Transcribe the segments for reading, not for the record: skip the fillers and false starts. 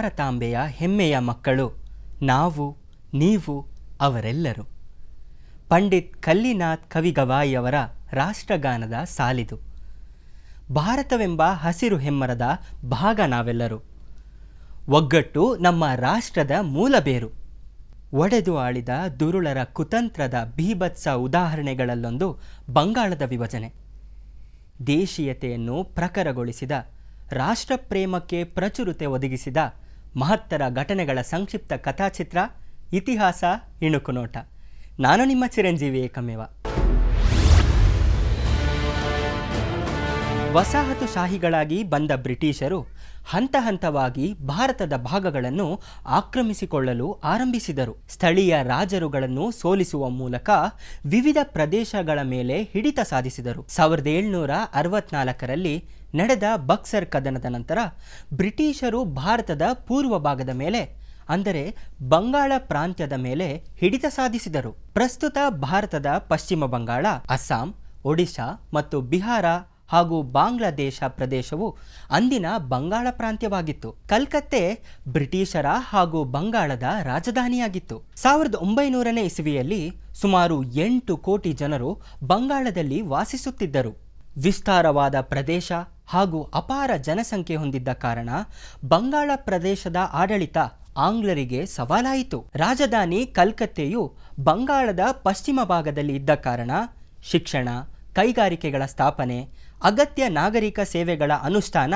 ಭಾರತಾಂಬೆಯ ಹೆಮ್ಮೆಯ ಮಕ್ಕಳು ನಾವು ನೀವು ಅವರೆಲ್ಲರೂ. ಪಂಡಿತ್ ಕಲ್ಲಿನಾಥ್ ಕವಿಗವಾಯಿಯವರ ರಾಷ್ಟ್ರಗಾನದ ಸಾಲಿದು. ಭಾರತವೆಂಬ ಹಸಿರು ಹೆಮ್ಮರದ ಭಾಗ ನಾವೆಲ್ಲರೂ. ಒಗ್ಗಟ್ಟು ನಮ್ಮ ರಾಷ್ಟ್ರದ ಮೂಲಬೇರು. ಒಡೆದು ಆಳಿದ ದುರುಳರ ಕುತಂತ್ರದ ಬೀಭತ್ಸ ಉದಾಹರಣೆಗಳಲ್ಲೊಂದು ಬಂಗಾಳದ ವಿಭಜನೆ. ದೇಶೀಯತೆಯನ್ನು ಪ್ರಖರಗೊಳಿಸಿದ, ರಾಷ್ಟ್ರಪ್ರೇಮಕ್ಕೆ ಪ್ರಚುರತೆ ಒದಗಿಸಿದ ಮಹತ್ತರ ಘಟನೆಗಳ ಸಂಕ್ಷಿಪ್ತ ಕಥಾಚಿತ್ರ ಇತಿಹಾಸ ಇಣುಕು ನೋಟ. ನಾನು ನಿಮ್ಮ ಚಿರಂಜೀವಿ ಏಕಮೇವ. ವಸಾಹತುಶಾಹಿಗಳಾಗಿ ಬಂದ ಬ್ರಿಟಿಷರು ಹಂತ ಹಂತವಾಗಿ ಭಾರತದ ಭಾಗಗಳನ್ನು ಆಕ್ರಮಿಸಿಕೊಳ್ಳಲು ಆರಂಭಿಸಿದರು. ಸ್ಥಳೀಯ ರಾಜರುಗಳನ್ನು ಸೋಲಿಸುವ ಮೂಲಕ ವಿವಿಧ ಪ್ರದೇಶಗಳ ಮೇಲೆ ಹಿಡಿತ ಸಾಧಿಸಿದರು. 1764ರಲ್ಲಿ ನಡೆದ ಬಕ್ಸರ್ ಕದನದ ನಂತರ ಬ್ರಿಟಿಷರು ಭಾರತದ ಪೂರ್ವ ಭಾಗದ ಮೇಲೆ, ಅಂದರೆ ಬಂಗಾಳ ಪ್ರಾಂತ್ಯದ ಮೇಲೆ ಹಿಡಿತ ಸಾಧಿಸಿದರು. ಪ್ರಸ್ತುತ ಭಾರತದ ಪಶ್ಚಿಮ ಬಂಗಾಳ, ಅಸ್ಸಾಂ, ಒಡಿಶಾ ಮತ್ತು ಬಿಹಾರ ಹಾಗೂ ಬಾಂಗ್ಲಾದೇಶ ಪ್ರದೇಶವು ಅಂದಿನ ಬಂಗಾಳ ಪ್ರಾಂತ್ಯವಾಗಿತ್ತು. ಕಲ್ಕತ್ತೆ ಬ್ರಿಟಿಷರ ಹಾಗೂ ಬಂಗಾಳದ ರಾಜಧಾನಿಯಾಗಿತ್ತು. 1900ನೇ ಇಸವಿಯಲ್ಲಿ ಸುಮಾರು 8 ಕೋಟಿ ಜನರು ಬಂಗಾಳದಲ್ಲಿ ವಾಸಿಸುತ್ತಿದ್ದರು. ವಿಸ್ತಾರವಾದ ಪ್ರದೇಶ ಹಾಗೂ ಅಪಾರ ಜನಸಂಖ್ಯೆ ಹೊಂದಿದ್ದ ಕಾರಣ ಬಂಗಾಳ ಪ್ರದೇಶದ ಆಡಳಿತ ಆಂಗ್ಲರಿಗೆ ಸವಾಲಾಯಿತು. ರಾಜಧಾನಿ ಕಲ್ಕತ್ತೆಯು ಬಂಗಾಳದ ಪಶ್ಚಿಮ ಭಾಗದಲ್ಲಿ ಇದ್ದ ಕಾರಣ ಶಿಕ್ಷಣ, ಕೈಗಾರಿಕೆಗಳ ಸ್ಥಾಪನೆ, ಅಗತ್ಯ ನಾಗರಿಕ ಸೇವೆಗಳ ಅನುಷ್ಠಾನ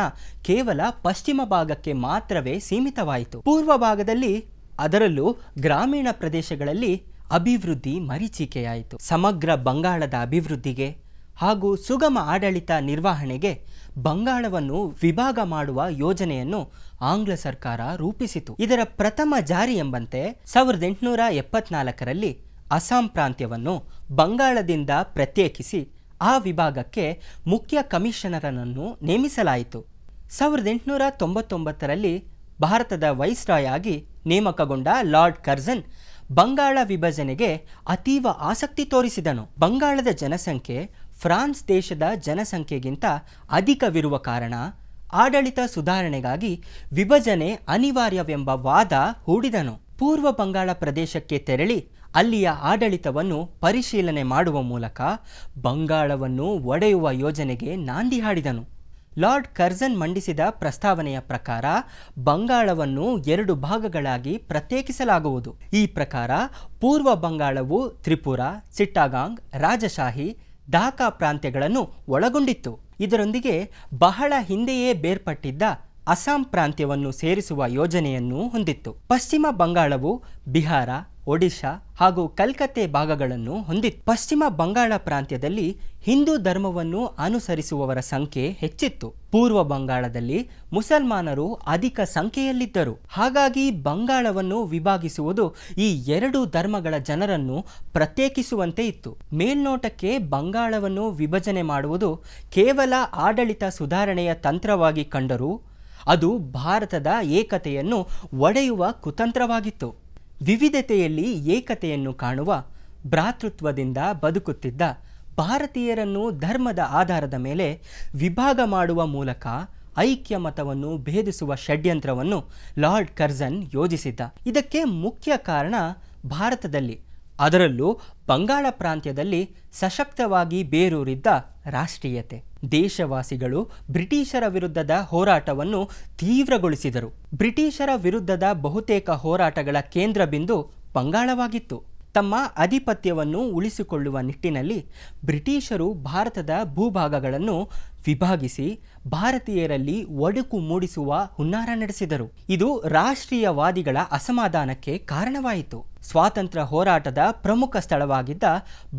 ಕೇವಲ ಪಶ್ಚಿಮ ಭಾಗಕ್ಕೆ ಮಾತ್ರವೇ ಸೀಮಿತವಾಯಿತು. ಪೂರ್ವ ಭಾಗದಲ್ಲಿ, ಅದರಲ್ಲೂ ಗ್ರಾಮೀಣ ಪ್ರದೇಶಗಳಲ್ಲಿ ಅಭಿವೃದ್ಧಿ ಮರೀಚಿಕೆಯಾಯಿತು. ಸಮಗ್ರ ಬಂಗಾಳದ ಅಭಿವೃದ್ಧಿಗೆ ಹಾಗೂ ಸುಗಮ ಆಡಳಿತ ನಿರ್ವಹಣೆಗೆ ಬಂಗಾಳವನ್ನು ವಿಭಾಗ ಮಾಡುವ ಯೋಜನೆಯನ್ನು ಆಂಗ್ಲ ಸರ್ಕಾರ ರೂಪಿಸಿತು. ಇದರ ಪ್ರಥಮ ಜಾರಿ ಎಂಬಂತೆ 1874ರಲ್ಲಿ ಅಸ್ಸಾಂ ಪ್ರಾಂತ್ಯವನ್ನು ಬಂಗಾಳದಿಂದ ಪ್ರತ್ಯೇಕಿಸಿ ಆ ವಿಭಾಗಕ್ಕೆ ಮುಖ್ಯ ಕಮಿಷನರನ್ನು ನೇಮಿಸಲಾಯಿತು. 1899ರಲ್ಲಿ ಭಾರತದ ವೈಸ್ರಾಯ್ ಆಗಿ ನೇಮಕಗೊಂಡ ಲಾರ್ಡ್ ಕರ್ಜನ್ ಬಂಗಾಳ ವಿಭಜನೆಗೆ ಅತೀವ ಆಸಕ್ತಿ ತೋರಿಸಿದನು. ಬಂಗಾಳದ ಜನಸಂಖ್ಯೆ ಫ್ರಾನ್ಸ್ ದೇಶದ ಜನಸಂಖ್ಯೆಗಿಂತ ಅಧಿಕವಿರುವ ಕಾರಣ ಆಡಳಿತ ಸುಧಾರಣೆಗಾಗಿ ವಿಭಜನೆ ಅನಿವಾರ್ಯವೆಂಬ ವಾದ ಹೂಡಿದನು. ಪೂರ್ವ ಬಂಗಾಳ ಪ್ರದೇಶಕ್ಕೆ ತೆರಳಿ ಅಲ್ಲಿಯ ಆಡಳಿತವನ್ನು ಪರಿಶೀಲನೆ ಮಾಡುವ ಮೂಲಕ ಬಂಗಾಳವನ್ನು ಒಡೆಯುವ ಯೋಜನೆಗೆ ನಾಂದಿ ಹಾಡಿದನು. ಲಾರ್ಡ್ ಕರ್ಜನ್ ಮಂಡಿಸಿದ ಪ್ರಸ್ತಾವನೆಯ ಪ್ರಕಾರ ಬಂಗಾಳವನ್ನು 2 ಭಾಗಗಳಾಗಿ ಪ್ರತ್ಯೇಕಿಸಲಾಗುವುದು. ಈ ಪ್ರಕಾರ ಪೂರ್ವ ಬಂಗಾಳವು ತ್ರಿಪುರಾ, ಚಿಟ್ಟಾಗಾಂಗ್, ರಾಜಶಾಹಿ, ಢಾಕಾ ಪ್ರಾಂತ್ಯಗಳನ್ನು ಒಳಗೊಂಡಿತ್ತು. ಇದರೊಂದಿಗೆ ಬಹಳ ಹಿಂದೆಯೇ ಬೇರ್ಪಟ್ಟಿದ್ದ ಅಸ್ಸಾಂ ಪ್ರಾಂತ್ಯವನ್ನು ಸೇರಿಸುವ ಯೋಜನೆಯನ್ನು ಹೊಂದಿತ್ತು. ಪಶ್ಚಿಮ ಬಂಗಾಳವು ಬಿಹಾರ, ಒಡಿಶಾ ಹಾಗೂ ಕಲ್ಕತ್ತೆ ಭಾಗಗಳನ್ನು ಹೊಂದಿತ್ತು. ಪಶ್ಚಿಮ ಬಂಗಾಳ ಪ್ರಾಂತ್ಯದಲ್ಲಿ ಹಿಂದೂ ಧರ್ಮವನ್ನು ಅನುಸರಿಸುವವರ ಸಂಖ್ಯೆ ಹೆಚ್ಚಿತ್ತು. ಪೂರ್ವ ಬಂಗಾಳದಲ್ಲಿ ಮುಸಲ್ಮಾನರು ಅಧಿಕ ಸಂಖ್ಯೆಯಲ್ಲಿದ್ದರು. ಹಾಗಾಗಿ ಬಂಗಾಳವನ್ನು ವಿಭಾಗಿಸುವುದು ಈ 2 ಧರ್ಮಗಳ ಜನರನ್ನು ಪ್ರತ್ಯೇಕಿಸುವಂತೆ ಇತ್ತು. ಮೇಲ್ನೋಟಕ್ಕೆ ಬಂಗಾಳವನ್ನು ವಿಭಜನೆ ಮಾಡುವುದು ಕೇವಲ ಆಡಳಿತ ಸುಧಾರಣೆಯ ತಂತ್ರವಾಗಿ ಕಂಡರೂ ಅದು ಭಾರತದ ಏಕತೆಯನ್ನು ಒಡೆಯುವ ಕುತಂತ್ರವಾಗಿತ್ತು. ವಿವಿಧತೆಯಲ್ಲಿ ಏಕತೆಯನ್ನು ಕಾಣುವ, ಭ್ರಾತೃತ್ವದಿಂದ ಬದುಕುತ್ತಿದ್ದ ಭಾರತೀಯರನ್ನು ಧರ್ಮದ ಆಧಾರದ ಮೇಲೆ ವಿಭಾಗ ಮಾಡುವ ಮೂಲಕ ಐಕ್ಯ ಮತವನ್ನು ಭೇದಿಸುವ ಷಡ್ಯಂತ್ರವನ್ನು ಲಾರ್ಡ್ ಕರ್ಜನ್ ಯೋಜಿಸಿದ್ದ. ಇದಕ್ಕೆ ಮುಖ್ಯ ಕಾರಣ ಭಾರತದಲ್ಲಿ, ಅದರಲ್ಲೂ ಬಂಗಾಳ ಪ್ರಾಂತ್ಯದಲ್ಲಿ ಸಶಕ್ತವಾಗಿ ಬೇರೂರಿದ್ದ ರಾಷ್ಟ್ರೀಯತೆ. ದೇಶವಾಸಿಗಳು ಬ್ರಿಟಿಷರ ವಿರುದ್ಧದ ಹೋರಾಟವನ್ನು ತೀವ್ರಗೊಳಿಸಿದರು. ಬ್ರಿಟಿಷರ ವಿರುದ್ಧದ ಬಹುತೇಕ ಹೋರಾಟಗಳ ಕೇಂದ್ರ ಬಿಂದು ಬಂಗಾಳವಾಗಿತ್ತು. ತಮ್ಮ ಆಧಿಪತ್ಯವನ್ನು ಉಳಿಸಿಕೊಳ್ಳುವ ನಿಟ್ಟಿನಲ್ಲಿ ಬ್ರಿಟಿಷರು ಭಾರತದ ಭೂಭಾಗಗಳನ್ನು ವಿಭಾಗಿಸಿ ಭಾರತೀಯರಲ್ಲಿ ಒಡಕು ಮೂಡಿಸುವ ಹುನ್ನಾರ ನಡೆಸಿದರು. ಇದು ರಾಷ್ಟ್ರೀಯವಾದಿಗಳ ಅಸಮಾಧಾನಕ್ಕೆ ಕಾರಣವಾಯಿತು. ಸ್ವಾತಂತ್ರ್ಯ ಹೋರಾಟದ ಪ್ರಮುಖ ಸ್ಥಳವಾಗಿದ್ದ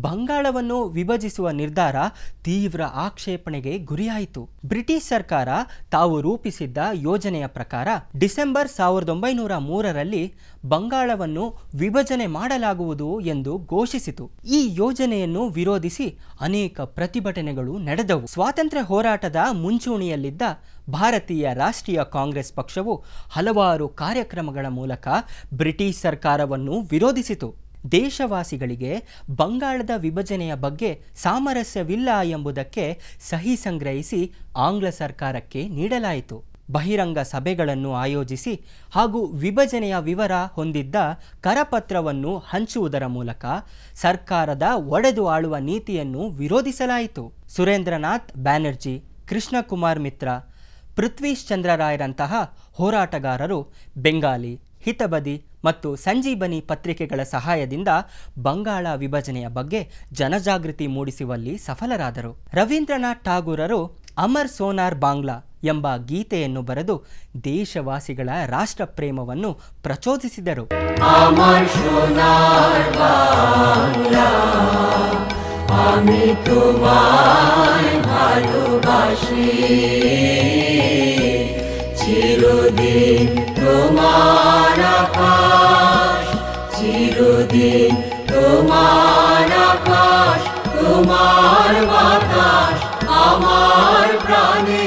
ಬಂಗಾಳವನ್ನು ವಿಭಜಿಸುವ ನಿರ್ಧಾರ ತೀವ್ರ ಆಕ್ಷೇಪಣೆಗೆ ಗುರಿಯಾಯಿತು. ಬ್ರಿಟಿಷ್ ಸರ್ಕಾರ ತಾವು ರೂಪಿಸಿದ್ದ ಯೋಜನೆಯ ಪ್ರಕಾರ ಡಿಸೆಂಬರ್ 1903ರಲ್ಲಿ ಬಂಗಾಳವನ್ನು ವಿಭಜನೆ ಮಾಡಲಾಗುವುದು ಎಂದು ಘೋಷಿಸಿತು. ಈ ಯೋಜನೆಯನ್ನು ವಿರೋಧಿಸಿ ಅನೇಕ ಪ್ರತಿಭಟನೆಗಳು ನಡೆದವು. ಸ್ವಾತಂತ್ರ್ಯ ಹೋರಾಟದ ಮುಂಚೂಣಿಯಲ್ಲಿದ್ದ ಭಾರತೀಯ ರಾಷ್ಟ್ರೀಯ ಕಾಂಗ್ರೆಸ್ ಪಕ್ಷವು ಹಲವಾರು ಕಾರ್ಯಕ್ರಮಗಳ ಮೂಲಕ ಬ್ರಿಟಿಷ್ ಸರ್ಕಾರವನ್ನು ವಿರೋಧಿಸಿತು. ದೇಶವಾಸಿಗಳಿಗೆ ಬಂಗಾಳದ ವಿಭಜನೆಯ ಬಗ್ಗೆ ಸಾಮರಸ್ಯವಿಲ್ಲ ಎಂಬುದಕ್ಕೆ ಸಹಿ ಸಂಗ್ರಹಿಸಿ ಆಂಗ್ಲ ಸರ್ಕಾರಕ್ಕೆ ನೀಡಲಾಯಿತು. ಬಹಿರಂಗ ಸಭೆಗಳನ್ನು ಆಯೋಜಿಸಿ ಹಾಗೂ ವಿಭಜನೆಯ ವಿವರ ಹೊಂದಿದ್ದ ಕರಪತ್ರವನ್ನು ಹಂಚುವುದರ ಮೂಲಕ ಸರ್ಕಾರದ ಒಡೆದು ಆಳುವ ನೀತಿಯನ್ನು ವಿರೋಧಿಸಲಾಯಿತು. ಸುರೇಂದ್ರನಾಥ್ ಬ್ಯಾನರ್ಜಿ, ಕೃಷ್ಣಕುಮಾರ್ ಮಿತ್ರ, ಪೃಥ್ವೀಶ್ ಚಂದ್ರ ರಾಯ್ರಂತಹ ಹೋರಾಟಗಾರರು ಬೆಂಗಾಲಿ, ಹಿತಬದಿ ಮತ್ತು ಸಂಜೀಬನಿ ಪತ್ರಿಕೆಗಳ ಸಹಾಯದಿಂದ ಬಂಗಾಳ ವಿಭಜನೆಯ ಬಗ್ಗೆ ಜನಜಾಗೃತಿ ಮೂಡಿಸುವಲ್ಲಿ ಸಫಲರಾದರು. ರವೀಂದ್ರನಾಥ್ ಠಾಗೂರರು ಅಮರ್ ಸೋನಾರ್ ಬಾಂಗ್ಲಾ ಎಂಬ ಗೀತೆಯನ್ನು ಬರೆದು ದೇಶವಾಸಿಗಳ ರಾಷ್ಟ್ರ ಪ್ರೇಮವನ್ನು ಪ್ರಚೋದಿಸಿದರು. ಅಮರ್ ಸೋನಾರ್ ಬಾಂಗ್ಲಾ, আমি তোমায় ভালোবাসি, চিরদিন তোমার আকাশ, চিরদিন তোমার আকাশ, তোমার বাতাস আমার প্রাণে.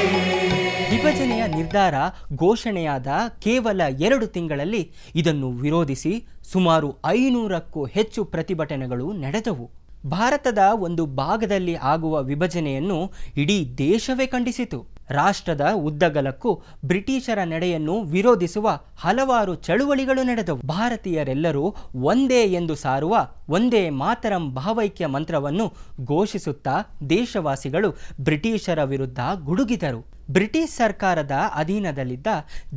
ವಿಭಜನೆಯ ನಿರ್ಧಾರ ಘೋಷಣೆಯಾದ ಕೇವಲ 2 ತಿಂಗಳಲ್ಲಿ ಇದನ್ನು ವಿರೋಧಿಸಿ ಸುಮಾರು 500ಕ್ಕೂ ಹೆಚ್ಚು ಪ್ರತಿಭಟನೆಗಳು ನಡೆದವು. ಭಾರತದ ಒಂದು ಭಾಗದಲ್ಲಿ ಆಗುವ ವಿಭಜನೆಯನ್ನು ಇಡೀ ದೇಶವೇ ಖಂಡಿಸಿತು. ರಾಷ್ಟ್ರದ ಉದ್ದಗಲಕ್ಕೂ ಬ್ರಿಟಿಷರ ನಡೆಯನ್ನು ವಿರೋಧಿಸುವ ಹಲವಾರು ಚಳುವಳಿಗಳು ನಡೆದವು. ಭಾರತೀಯರೆಲ್ಲರೂ ಒಂದೇ ಎಂದು ಸಾರುವ ಒಂದೇ ಮಾತರಂ ಭಾವೈಕ್ಯ ಮಂತ್ರವನ್ನು ಘೋಷಿಸುತ್ತಾ ದೇಶವಾಸಿಗಳು ಬ್ರಿಟಿಷರ ವಿರುದ್ಧ ಗುಡುಗಿದರು. ಬ್ರಿಟಿಷ್ ಸರ್ಕಾರದ ಅಧೀನದಲ್ಲಿದ್ದ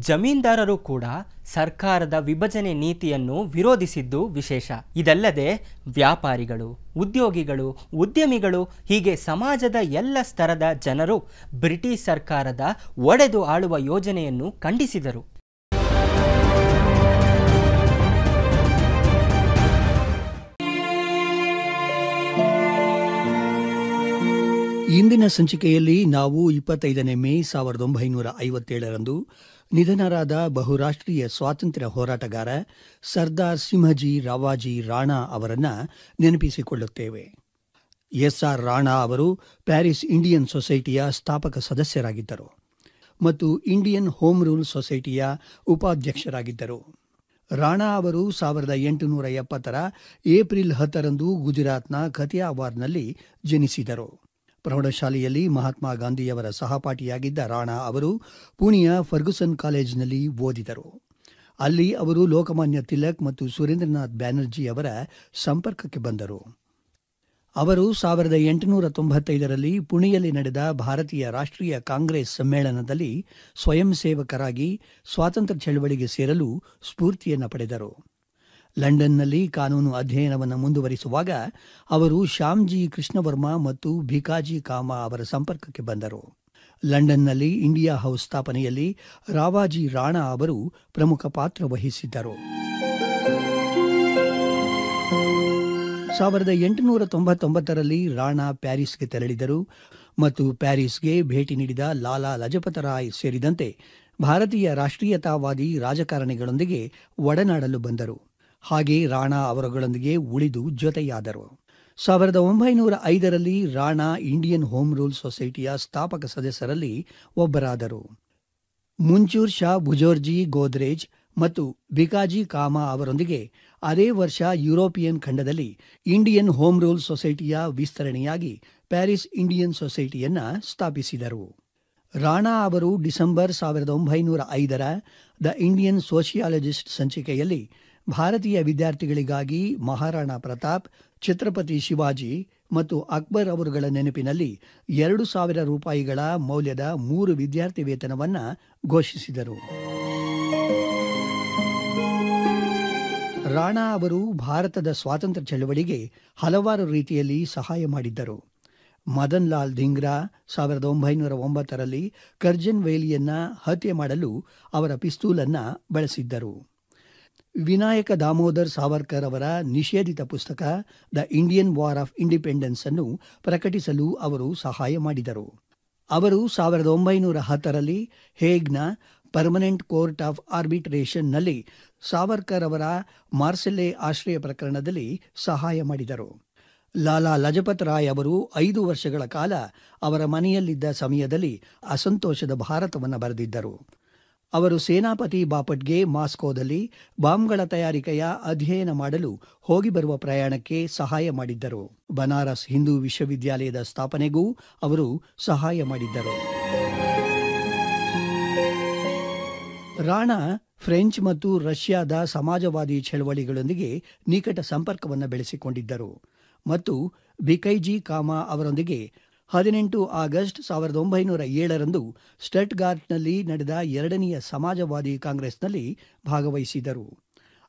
ಜಮೀನ್ದಾರರು ಕೂಡ ಸರ್ಕಾರದ ವಿಭಜನೆ ನೀತಿಯನ್ನು ವಿರೋಧಿಸಿದ್ದು ವಿಶೇಷ. ಇದಲ್ಲದೆ ವ್ಯಾಪಾರಿಗಳು, ಉದ್ಯೋಗಿಗಳು, ಉದ್ಯಮಿಗಳು ಹೀಗೆ ಸಮಾಜದ ಎಲ್ಲ ಸ್ತರದ ಜನರು ಬ್ರಿಟಿಷ್ ಸರ್ಕಾರದ ಒಡೆದು ಆಳುವ ಯೋಜನೆಯನ್ನು ಖಂಡಿಸಿದರು. ಇಂದಿನ ಸಂಚಿಕೆಯಲ್ಲಿ ನಾವು 25 ಮೇ 1957ರಂದು ನಿಧನರಾದ ಬಹುರಾಷ್ಟ್ರೀಯ ಸ್ವಾತಂತ್ರ್ಯ ಹೋರಾಟಗಾರ ಸರ್ದಾರ್ ಸಿಂಹಜಿ ರಾವಾಜಿ ರಾಣಾ ಅವರನ್ನು ನೆನಪಿಸಿಕೊಳ್ಳುತ್ತೇವೆ. ಎಸ್.ಆರ್. ರಾಣಾ ಅವರು ಪ್ಯಾರಿಸ್ ಇಂಡಿಯನ್ ಸೊಸೈಟಿಯ ಸ್ಥಾಪಕ ಸದಸ್ಯರಾಗಿದ್ದರು ಮತ್ತು ಇಂಡಿಯನ್ ಹೋಮ್ ರೂಲ್ ಸೊಸೈಟಿಯ ಉಪಾಧ್ಯಕ್ಷರಾಗಿದ್ದರು. ರಾಣಾ ಅವರು 1870ರ ಏಪ್ರಿಲ್ 10ರಂದು ಗುಜರಾತ್ನ ಕಥಿಯಾವಾರ್ನಲ್ಲಿ ಜನಿಸಿದರು. ಪ್ರೌಢಶಾಲೆಯಲ್ಲಿ ಮಹಾತ್ಮ ಗಾಂಧಿಯವರ ಸಹಪಾಠಿಯಾಗಿದ್ದ ರಾಣಾ ಅವರು ಪುಣೆಯ ಫರ್ಗುಸನ್ ಕಾಲೇಜಿನಲ್ಲಿ ಓದಿದರು. ಅಲ್ಲಿ ಅವರು ಲೋಕಮಾನ್ಯ ತಿಲಕ್ ಮತ್ತು ಸುರೇಂದ್ರನಾಥ್ ಬ್ಯಾನರ್ಜಿ ಅವರ ಸಂಪರ್ಕಕ್ಕೆ ಬಂದರು. ಅವರು 1895ರಲ್ಲಿ ಪುಣೆಯಲ್ಲಿ ನಡೆದ ಭಾರತೀಯ ರಾಷ್ಟ್ರೀಯ ಕಾಂಗ್ರೆಸ್ ಸಮ್ಮೇಳನದಲ್ಲಿ ಸ್ವಯಂ ಸೇವಕರಾಗಿ ಸ್ವಾತಂತ್ರ್ಯ ಚಳವಳಿಗೆ ಸೇರಲು ಸ್ಫೂರ್ತಿಯನ್ನು ಪಡೆದರು. ಲಂಡನ್ನಲ್ಲಿ ಕಾನೂನು ಅಧ್ಯಯನವನ್ನು ಮುಂದುವರಿಸುವಾಗ ಅವರು ಶ್ಯಾಮ್ಜಿ ಕೃಷ್ಣವರ್ಮ ಮತ್ತು ಭಿಕಾಜಿ ಕಾಮಾ ಅವರ ಸಂಪರ್ಕಕ್ಕೆ ಬಂದರು. ಲಂಡನ್ನಲ್ಲಿ ಇಂಡಿಯಾ ಹೌಸ್ ಸ್ಥಾಪನೆಯಲ್ಲಿ ರಾವಾಜಿ ರಾಣಾ ಅವರು ಪ್ರಮುಖ ಪಾತ್ರ ವಹಿಸಿದ್ದರು. 1899ರಲ್ಲಿ ರಾಣಾ ಪ್ಯಾರಿಸ್ಗೆ ತೆರಳಿದರು ಮತ್ತು ಪ್ಯಾರಿಸ್ಗೆ ಭೇಟಿ ನೀಡಿದ ಲಾಲಾ ಲಜಪತ ರಾಯ್ ಸೇರಿದಂತೆ ಭಾರತೀಯ ರಾಷ್ಟ್ರೀಯತಾವಾದಿ ರಾಜಕಾರಣಿಗಳೊಂದಿಗೆ ಒಡನಾಡಲು ಬಂದರು. ಹಾಗೆ ರಾಣಾ ಅವರುಗಳೊಂದಿಗೆ ಉಳಿದು ಜೊತೆಯಾದರು. 1905ರಲ್ಲಿ ರಾಣಾ ಇಂಡಿಯನ್ ಹೋಮ್ ರೂಲ್ ಸೊಸೈಟಿಯ ಸ್ಥಾಪಕ ಸದಸ್ಯರಲ್ಲಿ ಒಬ್ಬರಾದರು. ಮುಂಚೂರ್ ಶಾ ಭುಜೋರ್ಜಿ ಗೋದ್ರೇಜ್ ಮತ್ತು ಭಿಕಾಜಿ ಕಾಮಾ ಅವರೊಂದಿಗೆ ಅದೇ ವರ್ಷ ಯುರೋಪಿಯನ್ ಖಂಡದಲ್ಲಿ ಇಂಡಿಯನ್ ಹೋಮ್ ರೂಲ್ ಸೊಸೈಟಿಯ ವಿಸ್ತರಣೆಯಾಗಿ ಪ್ಯಾರಿಸ್ ಇಂಡಿಯನ್ ಸೊಸೈಟಿಯನ್ನು ಸ್ಥಾಪಿಸಿದರು. ರಾಣಾ ಅವರು ಡಿಸೆಂಬರ್ 1905ರ ದ ಇಂಡಿಯನ್ ಸೋಷಿಯಾಲಜಿಸ್ಟ್ ಸಂಚಿಕೆಯಲ್ಲಿ ಭಾರತೀಯ ವಿದ್ಯಾರ್ಥಿಗಳಿಗಾಗಿ ಮಹಾರಾಣಾ ಪ್ರತಾಪ್, ಛತ್ರಪತಿ ಶಿವಾಜಿ ಮತ್ತು ಅಕ್ಬರ್ ಅವರುಗಳ ನೆನಪಿನಲ್ಲಿ 2,000 ರೂಪಾಯಿಗಳ ಮೌಲ್ಯದ 3 ವಿದ್ಯಾರ್ಥಿ ವೇತನವನ್ನು ಘೋಷಿಸಿದರು. ರಾಣಾ ಅವರು ಭಾರತದ ಸ್ವಾತಂತ್ರ್ಯ ಚಳವಳಿಗೆ ಹಲವಾರು ರೀತಿಯಲ್ಲಿ ಸಹಾಯ ಮಾಡಿದ್ದರು. ಮದನ್ ಲಾಲ್ ಧಿಂಗ್ರಾ 1909ರಲ್ಲಿ ಕರ್ಜನ್ ವೇಲಿಯನ್ನ ಹತ್ಯೆ ಮಾಡಲು ಅವರ ಪಿಸ್ತೂಲನ್ನು ಬಳಸಿದ್ದರು. ವಿನಾಯಕ ದಾಮೋದರ್ ಸಾವರ್ಕರ್ ಅವರ ನಿಷೇಧಿತ ಪುಸ್ತಕ the Indian war of independence ಅನ್ನು ಪ್ರಕಟಿಸಲು ಅವರು ಸಹಾಯ ಮಾಡಿದರು. ಅವರು 1910ರಲ್ಲಿ ಹೇಗ್ನ ಪರ್ಮನೆಂಟ್ ಕೋರ್ಟ್ ಆಫ್ ಆರ್ಬಿಟ್ರೇಷನ್ನಲ್ಲಿ ಸಾವರ್ಕರ್ ಅವರ ಮಾರ್ಸೆಲ್ಲೆ ಆಶ್ರಯ ಪ್ರಕರಣದಲ್ಲಿ ಸಹಾಯ ಮಾಡಿದರು. ಲಾಲಾ ಲಜಪತ್ ರಾಯ್ ಅವರು 5 ವರ್ಷಗಳ ಕಾಲ ಅವರ ಮನೆಯಲ್ಲಿದ್ದ ಸಮಯದಲ್ಲಿ ಅಸಂತೋಷದ ಭಾರತವನ್ನು ಬರೆದಿದ್ದರು. ಅವರು ಸೇನಾಪತಿ ಬಾಪಟ್ಗೆ ಮಾಸ್ಕೋದಲ್ಲಿ ಬಾಂಬ್ಗಳ ತಯಾರಿಕೆಯ ಅಧ್ಯಯನ ಮಾಡಲು ಹೋಗಿ ಬರುವ ಪ್ರಯಾಣಕ್ಕೆ ಸಹಾಯ ಮಾಡಿದ್ದರು. ಬನಾರಸ್ ಹಿಂದೂ ವಿಶ್ವವಿದ್ಯಾಲಯದ ಸ್ಥಾಪನೆಗೂ ಅವರು ಸಹಾಯ ಮಾಡಿದ್ದರು. ರಾಣಾ ಫ್ರೆಂಚ್ ಮತ್ತು ರಷ್ಯಾದ ಸಮಾಜವಾದಿ ಚಳವಳಿಗಳೊಂದಿಗೆ ನಿಕಟ ಸಂಪರ್ಕವನ್ನು ಬೆಳೆಸಿಕೊಂಡಿದ್ದರು ಮತ್ತು ಬಿಕೈಜಿ ಕಾಮಾ ಅವರೊಂದಿಗೆ 18 ಆಗಸ್ಟ್ 1907ರಂದು ಸ್ಟಟ್ಗಾರ್ಟ್ನಲ್ಲಿ ನಡೆದ ಎರಡನೆಯ ಸಮಾಜವಾದಿ ಕಾಂಗ್ರೆಸ್ನಲ್ಲಿ ಭಾಗವಹಿಸಿದರು.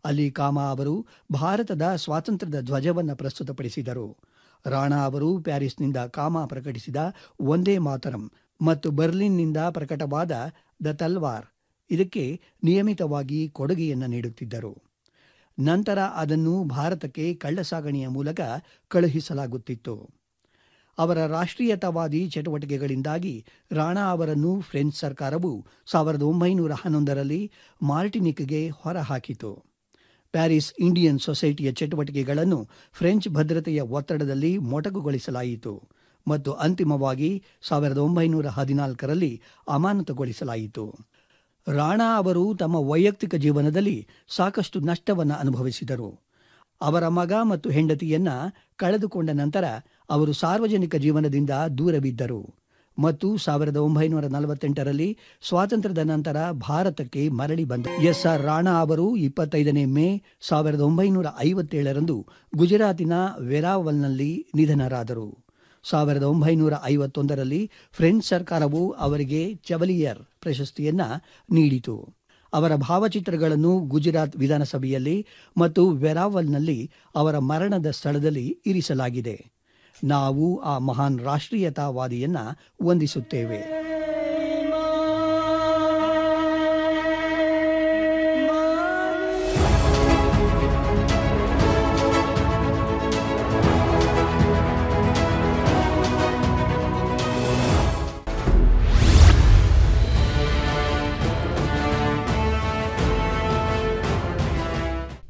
ಅಲ್ಲಿ ಕಾಮಾ ಅವರು ಭಾರತದ ಸ್ವಾತಂತ್ರ್ಯದ ಧ್ವಜವನ್ನು ಪ್ರಸ್ತುತಪಡಿಸಿದರು. ರಾಣಾ ಅವರು ಪ್ಯಾರಿಸ್ನಿಂದ ಕಾಮಾ ಪ್ರಕಟಿಸಿದ ವಂದೇ ಮಾತರಂ ಮತ್ತು ಬರ್ಲಿನ್ನಿಂದ ಪ್ರಕಟವಾದ ದ ತಲ್ವಾರ್ ಇದಕ್ಕೆ ನಿಯಮಿತವಾಗಿ ಕೊಡುಗೆಯನ್ನು ನೀಡುತ್ತಿದ್ದರು. ನಂತರ ಅದನ್ನು ಭಾರತಕ್ಕೆ ಕಳ್ಳಸಾಗಣೆಯ ಮೂಲಕ ಕಳುಹಿಸಲಾಗುತ್ತಿತ್ತು. ಅವರ ರಾಷ್ಟ್ರೀಯತಾವಾದಿ ಚಟುವಟಿಕೆಗಳಿಂದಾಗಿ ರಾಣಾ ಅವರನ್ನು ಫ್ರೆಂಚ್ ಸರ್ಕಾರವು 1911ರಲ್ಲಿ ಮಾರ್ಟಿನಿಕ್ಗೆ ಹೊರಹಾಕಿತು. ಪ್ಯಾರಿಸ್ ಇಂಡಿಯನ್ ಸೊಸೈಟಿಯ ಚಟುವಟಿಕೆಗಳನ್ನು ಫ್ರೆಂಚ್ ಭದ್ರತೆಯ ಒತ್ತಡದಲ್ಲಿ ಮೊಟಕುಗೊಳಿಸಲಾಯಿತು ಮತ್ತು ಅಂತಿಮವಾಗಿ 1914ರಲ್ಲಿ ಅಮಾನತುಗೊಳಿಸಲಾಯಿತು. ರಾಣಾ ಅವರು ತಮ್ಮ ವೈಯಕ್ತಿಕ ಜೀವನದಲ್ಲಿ ಸಾಕಷ್ಟು ನಷ್ಟವನ್ನು ಅನುಭವಿಸಿದರು. ಅವರ ಮಗ ಮತ್ತು ಹೆಂಡತಿಯನ್ನ ಕಳೆದುಕೊಂಡ ನಂತರ ಅವರು ಸಾರ್ವಜನಿಕ ಜೀವನದಿಂದ ದೂರವಿದ್ದರು ಮತ್ತು 1948ರಲ್ಲಿ ಸ್ವಾತಂತ್ರ್ಯದ ನಂತರ ಭಾರತಕ್ಕೆ ಮರಳಿ ಬಂದರು. ಎಸ್.ಆರ್. ರಾಣಾ ಅವರು 25 ಮೇ 1957ರಂದು ಗುಜರಾತಿನ ವೆರಾವಲ್ನಲ್ಲಿ ನಿಧನರಾದರು. 1951ರಲ್ಲಿ ಫ್ರೆಂಚ್ ಸರ್ಕಾರವು ಅವರಿಗೆ ಚೆವಲಿಯರ್ ಪ್ರಶಸ್ತಿಯನ್ನ ನೀಡಿತು. ಅವರ ಭಾವಚಿತ್ರಗಳನ್ನು ಗುಜರಾತ್ ವಿಧಾನಸಭೆಯಲ್ಲಿ ಮತ್ತು ವೆರಾವಲ್ನಲ್ಲಿ ಅವರ ಮರಣದ ಸ್ಥಳದಲ್ಲಿ ಇರಿಸಲಾಗಿದೆ. ನಾವು ಆ ಮಹಾನ್ ರಾಷ್ಟ್ರೀಯತಾವಾದಿಯನ್ನ ವಂದಿಸುತ್ತೇವೆ.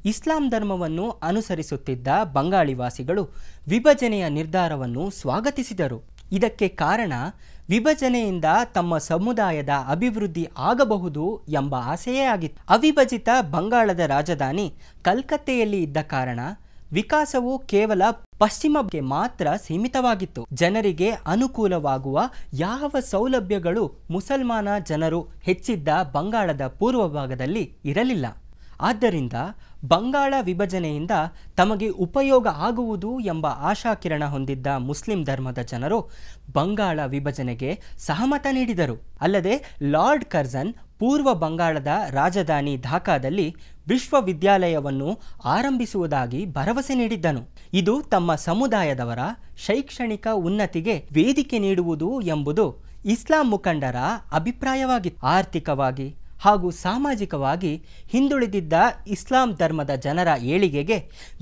ಇಸ್ಲಾಂ ಧರ್ಮವನ್ನು ಅನುಸರಿಸುತ್ತಿದ್ದ ಬಂಗಾಳಿವಾಸಿಗಳು ವಿಭಜನೆಯ ನಿರ್ಧಾರವನ್ನು ಸ್ವಾಗತಿಸಿದರು. ಇದಕ್ಕೆ ಕಾರಣ ವಿಭಜನೆಯಿಂದ ತಮ್ಮ ಸಮುದಾಯದ ಅಭಿವೃದ್ಧಿ ಆಗಬಹುದು ಎಂಬ ಆಸೆಯೇ ಆಗಿತ್ತು. ಅವಿಭಜಿತ ಬಂಗಾಳದ ರಾಜಧಾನಿ ಕಲ್ಕತ್ತೆಯಲ್ಲಿ ಇದ್ದ ಕಾರಣ ವಿಕಾಸವು ಕೇವಲ ಪಶ್ಚಿಮಕ್ಕೆ ಮಾತ್ರ ಸೀಮಿತವಾಗಿತ್ತು. ಜನರಿಗೆ ಅನುಕೂಲವಾಗುವ ಯಾವ ಸೌಲಭ್ಯಗಳು ಮುಸಲ್ಮಾನ ಜನರು ಹೆಚ್ಚಿದ್ದ ಬಂಗಾಳದ ಪೂರ್ವ ಭಾಗದಲ್ಲಿ ಇರಲಿಲ್ಲ. ಆದ್ದರಿಂದ ಬಂಗಾಳ ವಿಭಜನೆಯಿಂದ ತಮಗೆ ಉಪಯೋಗ ಆಗುವುದು ಎಂಬ ಆಶಾಕಿರಣ ಹೊಂದಿದ್ದ ಮುಸ್ಲಿಂ ಧರ್ಮದ ಜನರು ಬಂಗಾಳ ವಿಭಜನೆಗೆ ಸಹಮತ ನೀಡಿದರು. ಅಲ್ಲದೆ ಲಾರ್ಡ್ ಕರ್ಜನ್ ಪೂರ್ವ ಬಂಗಾಳದ ರಾಜಧಾನಿ ಢಾಕಾದಲ್ಲಿ ವಿಶ್ವವಿದ್ಯಾಲಯವನ್ನು ಆರಂಭಿಸುವುದಾಗಿ ಭರವಸೆ ನೀಡಿದ್ದನು. ಇದು ತಮ್ಮ ಸಮುದಾಯದವರ ಶೈಕ್ಷಣಿಕ ಉನ್ನತಿಗೆ ವೇದಿಕೆ ನೀಡುವುದು ಎಂಬುದು ಇಸ್ಲಾಂ ಮುಖಂಡರ ಅಭಿಪ್ರಾಯವಾಗಿತ್ತು. ಆರ್ಥಿಕವಾಗಿ ಹಾಗೂ ಸಾಮಾಜಿಕವಾಗಿ ಹಿಂದುಳಿದಿದ್ದ ಇಸ್ಲಾಂ ಧರ್ಮದ ಜನರ ಏಳಿಗೆಗೆ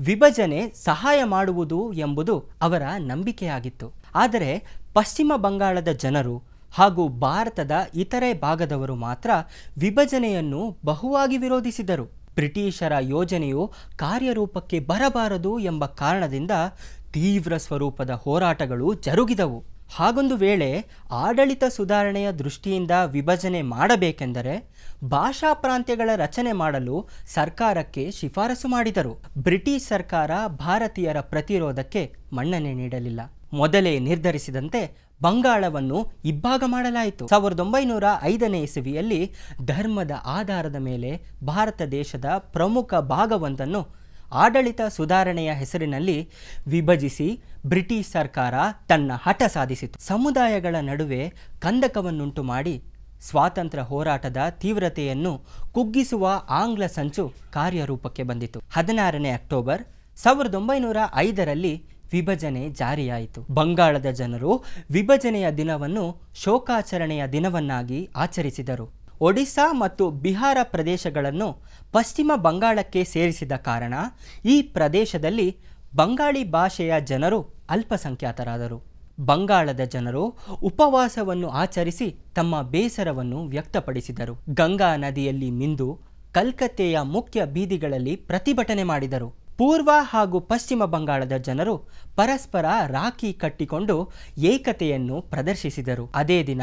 ವಿಭಜನೆ ಸಹಾಯ ಮಾಡುವುದು ಎಂಬುದು ಅವರ ನಂಬಿಕೆಯಾಗಿತ್ತು. ಆದರೆ ಪಶ್ಚಿಮ ಬಂಗಾಳದ ಜನರು ಹಾಗೂ ಭಾರತದ ಇತರೆ ಭಾಗದವರು ಮಾತ್ರ ವಿಭಜನೆಯನ್ನು ಬಹುವಾಗಿ ವಿರೋಧಿಸಿದರು. ಬ್ರಿಟಿಷರ ಯೋಜನೆಯು ಕಾರ್ಯರೂಪಕ್ಕೆ ಬರಬಾರದು ಎಂಬ ಕಾರಣದಿಂದ ತೀವ್ರ ಸ್ವರೂಪದ ಹೋರಾಟಗಳು ಜರುಗಿದವು. ಹಾಗೊಂದು ವೇಳೆ ಆಡಳಿತ ಸುಧಾರಣೆಯ ದೃಷ್ಟಿಯಿಂದ ವಿಭಜನೆ ಮಾಡಬೇಕೆಂದರೆ ಭಾಷಾ ಪ್ರಾಂತ್ಯಗಳ ರಚನೆ ಮಾಡಲು ಸರ್ಕಾರಕ್ಕೆ ಶಿಫಾರಸು ಮಾಡಿದರು. ಬ್ರಿಟಿಷ್ ಸರ್ಕಾರ ಭಾರತೀಯರ ಪ್ರತಿರೋಧಕ್ಕೆ ಮನ್ನಣೆ ನೀಡಲಿಲ್ಲ. ಮೊದಲೇ ನಿರ್ಧರಿಸಿದಂತೆ ಬಂಗಾಳವನ್ನು ಇಬ್ಬಾಗ ಮಾಡಲಾಯಿತು. 1905ನೇ ಇಸವಿಯಲ್ಲಿ ಧರ್ಮದ ಆಧಾರದ ಮೇಲೆ ಭಾರತ ದೇಶದ ಪ್ರಮುಖ ಭಾಗವೊಂದನ್ನು ಆಡಳಿತ ಸುಧಾರಣೆಯ ಹೆಸರಿನಲ್ಲಿ ವಿಭಜಿಸಿ ಬ್ರಿಟಿಷ್ ಸರ್ಕಾರ ತನ್ನ ಹಠ ಸಾಧಿಸಿತು. ಸಮುದಾಯಗಳ ನಡುವೆ ಕಂದಕವನ್ನುಂಟು ಮಾಡಿ ಸ್ವಾತಂತ್ರ್ಯ ಹೋರಾಟದ ತೀವ್ರತೆಯನ್ನು ಕುಗ್ಗಿಸುವ ಆಂಗ್ಲ ಸಂಚು ಕಾರ್ಯರೂಪಕ್ಕೆ ಬಂದಿತು. 16ನೇ ಅಕ್ಟೋಬರ್ 1905ರಲ್ಲಿ ವಿಭಜನೆ ಜಾರಿಯಾಯಿತು. ಬಂಗಾಳದ ಜನರು ವಿಭಜನೆಯ ದಿನವನ್ನು ಶೋಕಾಚರಣೆಯ ದಿನವನ್ನಾಗಿ ಆಚರಿಸಿದರು. ಒಡಿಶಾ ಮತ್ತು ಬಿಹಾರ ಪ್ರದೇಶಗಳನ್ನು ಪಶ್ಚಿಮ ಬಂಗಾಳಕ್ಕೆ ಸೇರಿಸಿದ ಕಾರಣ ಈ ಪ್ರದೇಶದಲ್ಲಿ ಬಂಗಾಳಿ ಭಾಷೆಯ ಜನರು ಅಲ್ಪಸಂಖ್ಯಾತರಾದರು. ಬಂಗಾಳದ ಜನರು ಉಪವಾಸವನ್ನು ಆಚರಿಸಿ ತಮ್ಮ ಬೇಸರವನ್ನು ವ್ಯಕ್ತಪಡಿಸಿದರು. ಗಂಗಾ ನದಿಯಲ್ಲಿ ಮಿಂದು ಕಲ್ಕತ್ತೆಯ ಮುಖ್ಯ ಬೀದಿಗಳಲ್ಲಿ ಪ್ರತಿಭಟನೆ ಮಾಡಿದರು. ಪೂರ್ವ ಹಾಗೂ ಪಶ್ಚಿಮ ಬಂಗಾಳದ ಜನರು ಪರಸ್ಪರ ರಾಖಿ ಕಟ್ಟಿಕೊಂಡು ಏಕತೆಯನ್ನು ಪ್ರದರ್ಶಿಸಿದರು. ಅದೇ ದಿನ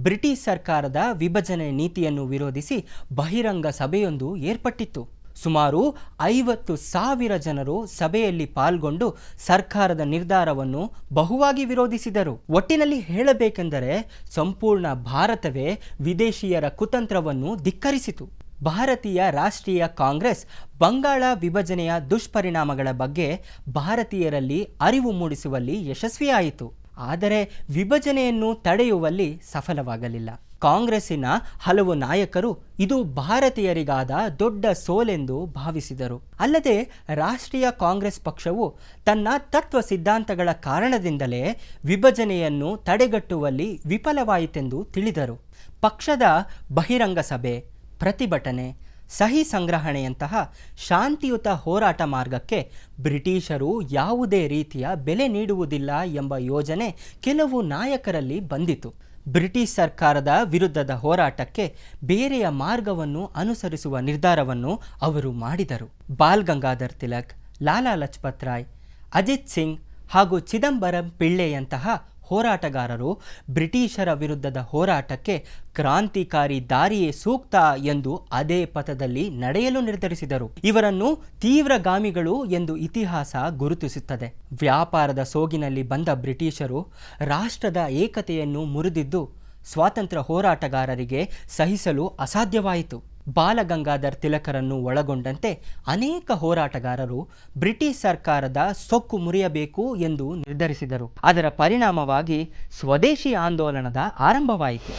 ಬ್ರಿಟಿಷ್ ಸರ್ಕಾರದ ವಿಭಜನೆ ನೀತಿಯನ್ನು ವಿರೋಧಿಸಿ ಬಹಿರಂಗ ಸಭೆಯೊಂದು ಏರ್ಪಟ್ಟಿತ್ತು. ಸುಮಾರು 50,000 ಜನರು ಸಭೆಯಲ್ಲಿ ಪಾಲ್ಗೊಂಡು ಸರ್ಕಾರದ ನಿರ್ಧಾರವನ್ನು ಬಹುವಾಗಿ ವಿರೋಧಿಸಿದರು. ಒಟ್ಟಿನಲ್ಲಿ ಹೇಳಬೇಕೆಂದರೆ ಸಂಪೂರ್ಣ ಭಾರತವೇ ವಿದೇಶಿಯರ ಕುತಂತ್ರವನ್ನು ಧಿಕ್ಕರಿಸಿತು. ಭಾರತೀಯ ರಾಷ್ಟ್ರೀಯ ಕಾಂಗ್ರೆಸ್ ಬಂಗಾಳ ವಿಭಜನೆಯ ದುಷ್ಪರಿಣಾಮಗಳ ಬಗ್ಗೆ ಭಾರತೀಯರಲ್ಲಿ ಅರಿವು ಮೂಡಿಸುವಲ್ಲಿ ಯಶಸ್ವಿಯಾಯಿತು. ಆದರೆ ವಿಭಜನೆಯನ್ನು ತಡೆಯುವಲ್ಲಿ ಸಫಲವಾಗಲಿಲ್ಲ. ಕಾಂಗ್ರೆಸ್ಸಿನ ಹಲವು ನಾಯಕರು ಇದು ಭಾರತೀಯರಿಗಾದ ದೊಡ್ಡ ಸೋಲೆಂದು ಭಾವಿಸಿದರು. ಅಲ್ಲದೆ ರಾಷ್ಟ್ರೀಯ ಕಾಂಗ್ರೆಸ್ ಪಕ್ಷವು ತನ್ನ ತತ್ವ ಸಿದ್ಧಾಂತಗಳ ಕಾರಣದಿಂದಲೇ ವಿಭಜನೆಯನ್ನು ತಡೆಗಟ್ಟುವಲ್ಲಿ ವಿಫಲವಾಯಿತೆಂದು ತಿಳಿದರು. ಪಕ್ಷದ ಬಹಿರಂಗ ಸಭೆ, ಪ್ರತಿಭಟನೆ, ಸಹಿ ಸಂಗ್ರಹಣೆಯಂತಹ ಶಾಂತಿಯುತ ಹೋರಾಟ ಮಾರ್ಗಕ್ಕೆ ಬ್ರಿಟಿಷರು ಯಾವುದೇ ರೀತಿಯ ಬೆಲೆ ನೀಡುವುದಿಲ್ಲ ಎಂಬ ಯೋಜನೆ ಕೆಲವು ನಾಯಕರಲ್ಲಿ ಬಂದಿತು. ಬ್ರಿಟಿಷ್ ಸರ್ಕಾರದ ವಿರುದ್ಧದ ಹೋರಾಟಕ್ಕೆ ಬೇರೆಯ ಮಾರ್ಗವನ್ನು ಅನುಸರಿಸುವ ನಿರ್ಧಾರವನ್ನು ಅವರು ಮಾಡಿದರು. ಬಾಲ್ ಗಂಗಾಧರ್ ತಿಲಕ್, ಲಾಲಾ ಲಜಪತ್ ರಾಯ್, ಅಜಿತ್ ಸಿಂಗ್ ಹಾಗೂ ಚಿದಂಬರಂ ಪಿಳ್ಳೆಯಂತಹ ಹೋರಾಟಗಾರರು ಬ್ರಿಟಿಷರ ವಿರುದ್ಧದ ಹೋರಾಟಕ್ಕೆ ಕ್ರಾಂತಿಕಾರಿ ದಾರಿಯೇ ಸೂಕ್ತ ಎಂದು ಅದೇ ಪಥದಲ್ಲಿ ನಡೆಯಲು ನಿರ್ಧರಿಸಿದರು. ಇವರನ್ನು ತೀವ್ರಗಾಮಿಗಳು ಎಂದು ಇತಿಹಾಸ ಗುರುತಿಸುತ್ತದೆ. ವ್ಯಾಪಾರದ ಸೋಗಿನಲ್ಲಿ ಬಂದ ಬ್ರಿಟಿಷರು ರಾಷ್ಟ್ರದ ಏಕತೆಯನ್ನು ಮುರಿದಿದ್ದು ಸ್ವಾತಂತ್ರ್ಯ ಹೋರಾಟಗಾರರಿಗೆ ಸಹಿಸಲು ಅಸಾಧ್ಯವಾಯಿತು. ಬಾಲಗಂಗಾಧರ್ ತಿಲಕರನ್ನು ಒಳಗೊಂಡಂತೆ ಅನೇಕ ಹೋರಾಟಗಾರರು ಬ್ರಿಟಿಷ್ ಸರ್ಕಾರದ ಸೊಕ್ಕು ಮುರಿಯಬೇಕು ಎಂದು ನಿರ್ಧರಿಸಿದರು. ಅದರ ಪರಿಣಾಮವಾಗಿ ಸ್ವದೇಶಿ ಆಂದೋಲನದ ಆರಂಭವಾಯಿತು.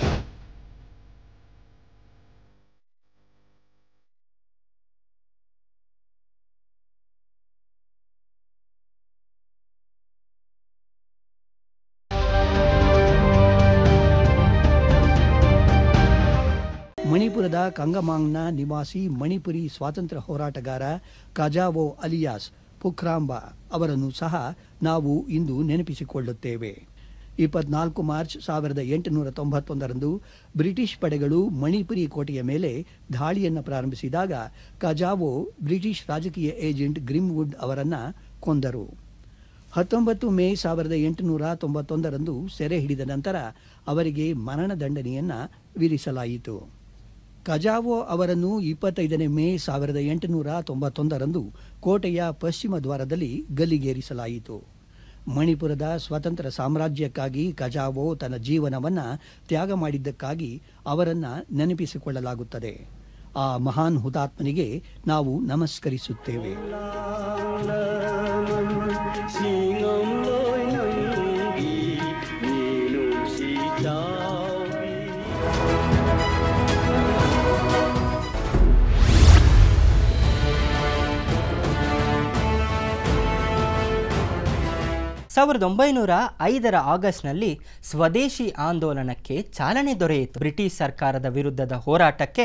ಮಣಿಪುರದ ಕಂಗಮಾಂಗ್ನ ನಿವಾಸಿ ಮಣಿಪುರಿ ಸ್ವಾತಂತ್ರ್ಯ ಹೋರಾಟಗಾರ ಕಜಾವೋ ಅಲಿಯಾಸ್ ಪುಖ್ರಾಂಬ ಅವರನ್ನು ಸಹ ನಾವು ಇಂದು ನೆನಪಿಸಿಕೊಳ್ಳುತ್ತೇವೆ. 24 ಮಾರ್ಚ್ 1891ರಂದು ಬ್ರಿಟಿಷ್ ಪಡೆಗಳು ಮಣಿಪುರಿ ಕೋಟೆಯ ಮೇಲೆ ದಾಳಿಯನ್ನು ಪ್ರಾರಂಭಿಸಿದಾಗ ಕಜಾವೋ ಬ್ರಿಟಿಷ್ ರಾಜಕೀಯ ಏಜೆಂಟ್ ಗ್ರಿಮ್ವುಡ್ ಅವರನ್ನು ಕೊಂದರು. 19 ಮೇ 1891ರಂದು ಸೆರೆ ಹಿಡಿದ ನಂತರ ಅವರಿಗೆ ಮರಣದಂಡನೆಯನ್ನು ವಿಧಿಸಲಾಯಿತು. ಕಜಾವೋ ಅವರನ್ನು 25 ಮೇ 1891ರಂದು ಕೋಟೆಯ ಪಶ್ಚಿಮ ದ್ವಾರದಲ್ಲಿ ಗಲ್ಲಿಗೇರಿಸಲಾಯಿತು. ಮಣಿಪುರದ ಸ್ವತಂತ್ರ ಸಾಮ್ರಾಜ್ಯಕ್ಕಾಗಿ ಕಜಾವೋ ತನ್ನ ಜೀವನವನ್ನು ತ್ಯಾಗ ಮಾಡಿದ್ದಕ್ಕಾಗಿ ಅವರನ್ನು ನೆನಪಿಸಿಕೊಳ್ಳಲಾಗುತ್ತದೆ. ಆ ಮಹಾನ್ ಹುತಾತ್ಮನಿಗೆ ನಾವು ನಮಸ್ಕರಿಸುತ್ತೇವೆ. ಸಾವಿರದ 1905ರ ಆಗಸ್ಟ್ನಲ್ಲಿ ಸ್ವದೇಶಿ ಆಂದೋಲನಕ್ಕೆ ಚಾಲನೆ ದೊರೆಯಿತು. ಬ್ರಿಟಿಷ್ ಸರ್ಕಾರದ ವಿರುದ್ಧದ ಹೋರಾಟಕ್ಕೆ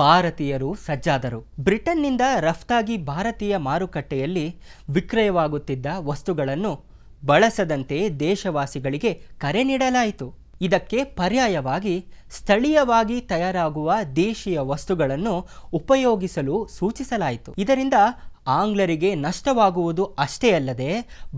ಭಾರತೀಯರು ಸಜ್ಜಾದರು. ಬ್ರಿಟನ್ನಿಂದ ರಫ್ತಾಗಿ ಭಾರತೀಯ ಮಾರುಕಟ್ಟೆಯಲ್ಲಿ ವಿಕ್ರಯವಾಗುತ್ತಿದ್ದ ವಸ್ತುಗಳನ್ನು ಬಳಸದಂತೆ ದೇಶವಾಸಿಗಳಿಗೆ ಕರೆ ನೀಡಲಾಯಿತು. ಇದಕ್ಕೆ ಪರ್ಯಾಯವಾಗಿ ಸ್ಥಳೀಯವಾಗಿ ತಯಾರಾಗುವ ದೇಶೀಯ ವಸ್ತುಗಳನ್ನು ಉಪಯೋಗಿಸಲು ಸೂಚಿಸಲಾಯಿತು. ಇದರಿಂದ ಆಂಗ್ಲರಿಗೆ ನಷ್ಟವಾಗುವುದು ಅಷ್ಟೇ ಅಲ್ಲದೆ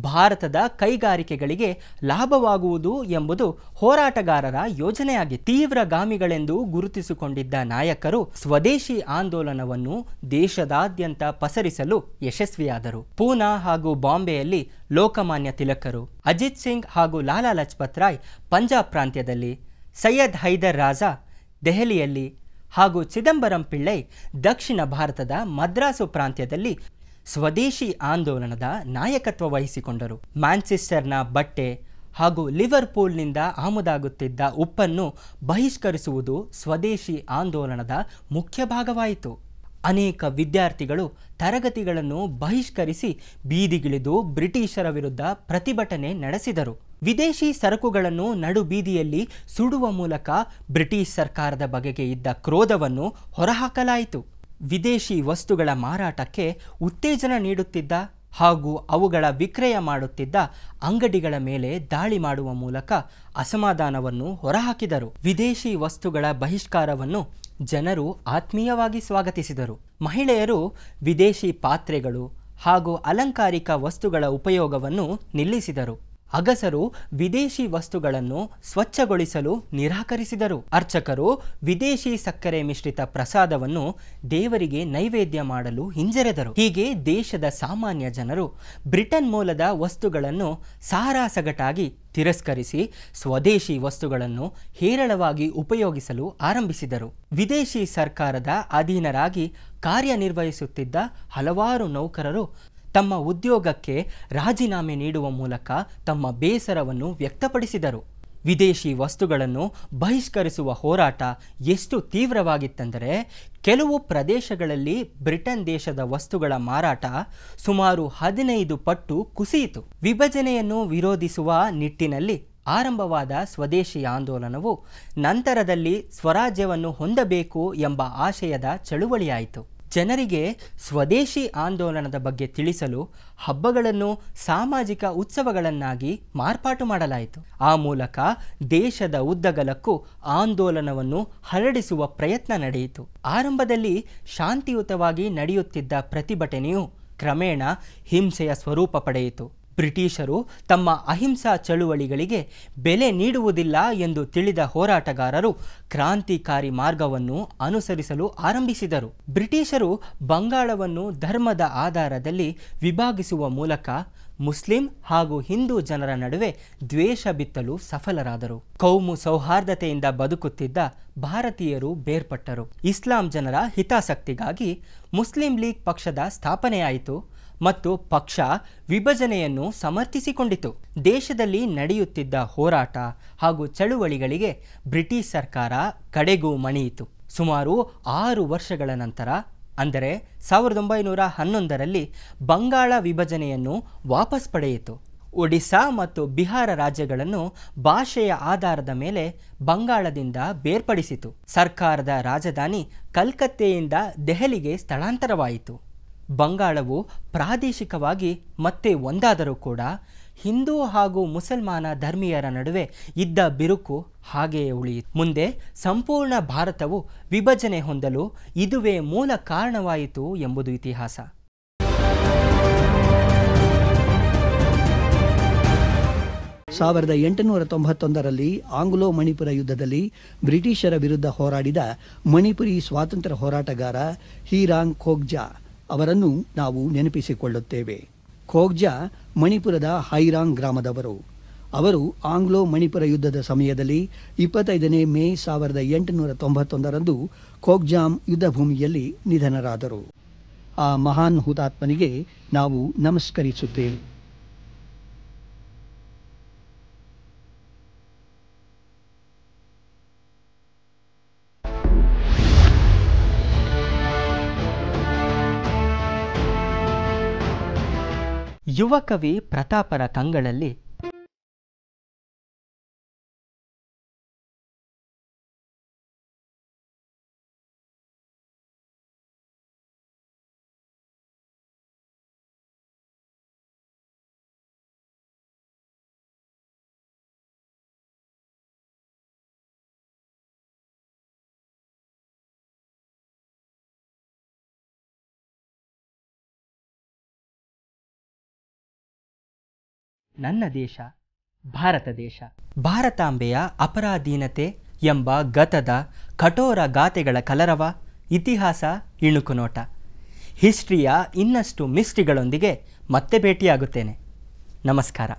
ಭಾರತದ ಕೈಗಾರಿಕೆಗಳಿಗೆ ಲಾಭವಾಗುವುದು ಎಂಬುದು ಹೋರಾಟಗಾರರ ಯೋಜನೆಯಾಗಿತ್ತು. ತೀವ್ರಗಾಮಿಗಳೆಂದು ಗುರುತಿಸಿಕೊಂಡಿದ್ದ ನಾಯಕರು ಸ್ವದೇಶಿ ಆಂದೋಲನವನ್ನು ದೇಶದಾದ್ಯಂತ ಪಸರಿಸಲು ಯಶಸ್ವಿಯಾದರು. ಪೂನಾ ಹಾಗೂ ಬಾಂಬೆಯಲ್ಲಿ ಲೋಕಮಾನ್ಯ ತಿಲಕರು, ಅಜಿತ್ ಸಿಂಗ್ ಹಾಗೂ ಲಾಲಾ ಲಜಪತ್ ರಾಯ್ ಪಂಜಾಬ್ ಪ್ರಾಂತ್ಯದಲ್ಲಿ, ಸೈಯದ್ ಹೈದರ್ ರಾಜಾ ದೆಹಲಿಯಲ್ಲಿ ಹಾಗೂ ಚಿದಂಬರಂ ಪಿಳ್ಳೈ ದಕ್ಷಿಣ ಭಾರತದ ಮದ್ರಾಸು ಪ್ರಾಂತ್ಯದಲ್ಲಿ ಸ್ವದೇಶಿ ಆಂದೋಲನದ ನಾಯಕತ್ವ ವಹಿಸಿಕೊಂಡರು. ಮ್ಯಾಂಚೆಸ್ಟರ್ನ ಬಟ್ಟೆ ಹಾಗೂ ಲಿವರ್ಪೂಲ್ನಿಂದ ಆಮದಾಗುತ್ತಿದ್ದ ಉಪ್ಪನ್ನು ಬಹಿಷ್ಕರಿಸುವುದು ಸ್ವದೇಶಿ ಆಂದೋಲನದ ಮುಖ್ಯ ಭಾಗವಾಯಿತು. ಅನೇಕ ವಿದ್ಯಾರ್ಥಿಗಳು ತರಗತಿಗಳನ್ನು ಬಹಿಷ್ಕರಿಸಿ ಬೀದಿಗಿಳಿದು ಬ್ರಿಟಿಷರ ವಿರುದ್ಧ ಪ್ರತಿಭಟನೆ ನಡೆಸಿದರು. ವಿದೇಶಿ ಸರಕುಗಳನ್ನು ನಡು ಬೀದಿಯಲ್ಲಿ ಸುಡುವ ಮೂಲಕ ಬ್ರಿಟಿಷ್ ಸರ್ಕಾರದ ಬಗೆಗೆ ಇದ್ದ ಕ್ರೋಧವನ್ನು ಹೊರಹಾಕಲಾಯಿತು. ವಿದೇಶಿ ವಸ್ತುಗಳ ಮಾರಾಟಕ್ಕೆ ಉತ್ತೇಜನ ನೀಡುತ್ತಿದ್ದ ಹಾಗೂ ಅವುಗಳ ವಿಕ್ರಯ ಮಾಡುತ್ತಿದ್ದ ಅಂಗಡಿಗಳ ಮೇಲೆ ದಾಳಿ ಮಾಡುವ ಮೂಲಕ ಅಸಮಾಧಾನವನ್ನು ಹೊರಹಾಕಿದರು. ವಿದೇಶಿ ವಸ್ತುಗಳ ಬಹಿಷ್ಕಾರವನ್ನು ಜನರು ಆತ್ಮೀಯವಾಗಿ ಸ್ವಾಗತಿಸಿದರು. ಮಹಿಳೆಯರು ವಿದೇಶಿ ಪಾತ್ರೆಗಳು ಹಾಗೂ ಅಲಂಕಾರಿಕ ವಸ್ತುಗಳ ಉಪಯೋಗವನ್ನು ನಿಲ್ಲಿಸಿದರು. ಅಗಸರು ವಿದೇಶಿ ವಸ್ತುಗಳನ್ನು ಸ್ವಚ್ಛಗೊಳಿಸಲು ನಿರಾಕರಿಸಿದರು. ಅರ್ಚಕರು ವಿದೇಶಿ ಸಕ್ಕರೆ ಮಿಶ್ರಿತ ಪ್ರಸಾದವನ್ನು ದೇವರಿಗೆ ನೈವೇದ್ಯ ಮಾಡಲು ಹಿಂಜರಿದರು. ಹೀಗೆ ದೇಶದ ಸಾಮಾನ್ಯ ಜನರು ಬ್ರಿಟನ್ ಮೂಲದ ವಸ್ತುಗಳನ್ನು ಸಾರಾಸಗಟಾಗಿ ತಿರಸ್ಕರಿಸಿ ಸ್ವದೇಶಿ ವಸ್ತುಗಳನ್ನು ಹೇರಳವಾಗಿ ಉಪಯೋಗಿಸಲು ಆರಂಭಿಸಿದರು. ವಿದೇಶಿ ಸರ್ಕಾರದ ಅಧೀನರಾಗಿ ಕಾರ್ಯನಿರ್ವಹಿಸುತ್ತಿದ್ದ ಹಲವಾರು ನೌಕರರು ತಮ್ಮ ಉದ್ಯೋಗಕ್ಕೆ ರಾಜೀನಾಮೆ ನೀಡುವ ಮೂಲಕ ತಮ್ಮ ಬೇಸರವನ್ನು ವ್ಯಕ್ತಪಡಿಸಿದರು. ವಿದೇಶಿ ವಸ್ತುಗಳನ್ನು ಬಹಿಷ್ಕರಿಸುವ ಹೋರಾಟ ಎಷ್ಟು ತೀವ್ರವಾಗಿತ್ತೆಂದರೆ ಕೆಲವು ಪ್ರದೇಶಗಳಲ್ಲಿ ಬ್ರಿಟನ್ ದೇಶದ ವಸ್ತುಗಳ ಮಾರಾಟ ಸುಮಾರು 15 ಪಟ್ಟು ಕುಸಿಯಿತು. ವಿಭಜನೆಯನ್ನು ವಿರೋಧಿಸುವ ನಿಟ್ಟಿನಲ್ಲಿ ಆರಂಭವಾದ ಸ್ವದೇಶಿ ಆಂದೋಲನವು ನಂತರದಲ್ಲಿ ಸ್ವರಾಜ್ಯವನ್ನು ಹೊಂದಬೇಕು ಎಂಬ ಆಶಯದ ಚಳುವಳಿಯಾಯಿತು. ಜನರಿಗೆ ಸ್ವದೇಶಿ ಆಂದೋಲನದ ಬಗ್ಗೆ ತಿಳಿಸಲು ಹಬ್ಬಗಳನ್ನು ಸಾಮಾಜಿಕ ಉತ್ಸವಗಳನ್ನಾಗಿ ಮಾರ್ಪಾಟು ಮಾಡಲಾಯಿತು. ಆ ಮೂಲಕ ದೇಶದ ಉದ್ದಗಲಕ್ಕೂ ಆಂದೋಲನವನ್ನು ಹರಡಿಸುವ ಪ್ರಯತ್ನ ನಡೆಯಿತು. ಆರಂಭದಲ್ಲಿ ಶಾಂತಿಯುತವಾಗಿ ನಡೆಯುತ್ತಿದ್ದ ಪ್ರತಿಭಟನೆಯು ಕ್ರಮೇಣ ಹಿಂಸೆಯ ಸ್ವರೂಪ ಪಡೆಯಿತು. ಬ್ರಿಟಿಷರು ತಮ್ಮ ಅಹಿಂಸಾ ಚಳುವಳಿಗಳಿಗೆ ಬೆಲೆ ನೀಡುವುದಿಲ್ಲ ಎಂದು ತಿಳಿದ ಹೋರಾಟಗಾರರು ಕ್ರಾಂತಿಕಾರಿ ಮಾರ್ಗವನ್ನು ಅನುಸರಿಸಲು ಆರಂಭಿಸಿದರು. ಬ್ರಿಟಿಷರು ಬಂಗಾಳವನ್ನು ಧರ್ಮದ ಆಧಾರದಲ್ಲಿ ವಿಭಾಗಿಸುವ ಮೂಲಕ ಮುಸ್ಲಿಂ ಹಾಗೂ ಹಿಂದೂ ಜನರ ನಡುವೆ ದ್ವೇಷ ಬಿತ್ತಲು ಸಫಲರಾದರು. ಕೌಮು ಸೌಹಾರ್ದತೆಯಿಂದ ಬದುಕುತ್ತಿದ್ದ ಭಾರತೀಯರು ಬೇರ್ಪಟ್ಟರು. ಇಸ್ಲಾಂ ಜನರ ಹಿತಾಸಕ್ತಿಗಾಗಿ ಮುಸ್ಲಿಂ ಲೀಗ್ ಪಕ್ಷದ ಸ್ಥಾಪನೆಯಾಯಿತು ಮತ್ತು ಪಕ್ಷ ವಿಭಜನೆಯನ್ನು ಸಮರ್ಥಿಸಿಕೊಂಡಿತು. ದೇಶದಲ್ಲಿ ನಡೆಯುತ್ತಿದ್ದ ಹೋರಾಟ ಹಾಗೂ ಚಳುವಳಿಗಳಿಗೆ ಬ್ರಿಟಿಷ್ ಸರ್ಕಾರ ಕಡೆಗೂ ಮಣಿಯಿತು. ಸುಮಾರು 6 ವರ್ಷಗಳ ನಂತರ ಅಂದರೆ 1911ರಲ್ಲಿ ಬಂಗಾಳ ವಿಭಜನೆಯನ್ನು ವಾಪಸ್ ಪಡೆಯಿತು. ಒಡಿಶಾ ಮತ್ತು ಬಿಹಾರ ರಾಜ್ಯಗಳನ್ನು ಭಾಷೆಯ ಆಧಾರದ ಮೇಲೆ ಬಂಗಾಳದಿಂದ ಬೇರ್ಪಡಿಸಿತು. ಸರ್ಕಾರದ ರಾಜಧಾನಿ ಕಲ್ಕತ್ತೆಯಿಂದ ದೆಹಲಿಗೆ ಸ್ಥಳಾಂತರವಾಯಿತು. ಬಂಗಾಳವು ಪ್ರಾದೇಶಿಕವಾಗಿ ಮತ್ತೆ ಒಂದಾದರೂ ಕೂಡ ಹಿಂದೂ ಹಾಗೂ ಮುಸಲ್ಮಾನ ಧರ್ಮೀಯರ ನಡುವೆ ಇದ್ದ ಬಿರುಕು ಹಾಗೆಯೇ ಉಳಿಯಿತು. ಮುಂದೆ ಸಂಪೂರ್ಣ ಭಾರತವು ವಿಭಜನೆ ಹೊಂದಲು ಇದುವೇ ಮೂಲ ಕಾರಣವಾಯಿತು ಎಂಬುದು ಇತಿಹಾಸ. ಸಾವಿರದ 891ರಲ್ಲಿ ಆಂಗ್ಲೋ ಮಣಿಪುರ ಯುದ್ಧದಲ್ಲಿ ಬ್ರಿಟಿಷರ ವಿರುದ್ಧ ಹೋರಾಡಿದ ಮಣಿಪುರಿ ಸ್ವಾತಂತ್ರ್ಯ ಹೋರಾಟಗಾರ ಹೀರಾಂಗ್ ಖೋಗ್ಜಾ ಅವರನ್ನು ನಾವು ನೆನಪಿಸಿಕೊಳ್ಳುತ್ತೇವೆ. ಖೋಗ್ಜಾ ಮಣಿಪುರದ ಹೈರಾಂಗ್ ಗ್ರಾಮದವರು. ಅವರು ಆಂಗ್ಲೋ ಮಣಿಪುರ ಯುದ್ಧದ ಸಮಯದಲ್ಲಿ 25 ಮೇ 1891ರಂದು ಖೋಗ್ಜಾಮ್ ಯುದ್ಧ ಭೂಮಿಯಲ್ಲಿ ನಿಧನರಾದರು. ಆ ಮಹಾನ್ ಹುತಾತ್ಮನಿಗೆ ನಾವು ನಮಸ್ಕರಿಸುತ್ತೇವೆ. ಯುವ ಕವಿ ಪ್ರತಾಪರ ಕಂಗಳಲ್ಲಿ ನನ್ನ ದೇಶ ಭಾರತ ದೇಶ, ಭಾರತಾಂಬೆಯ ಅಪರಾಧೀನತೆ ಎಂಬ ಗತದ ಕಠೋರ ಗಾಥೆಗಳ ಕಲರವ, ಇತಿಹಾಸ ಇಣುಕುನೋಟ, ಹಿಸ್ಟ್ರಿಯ ಇನ್ನಷ್ಟು ಮಿಸ್ಟ್ರಿಗಳೊಂದಿಗೆ ಮತ್ತೆ ಭೇಟಿಯಾಗುತ್ತೇನೆ. ನಮಸ್ಕಾರ.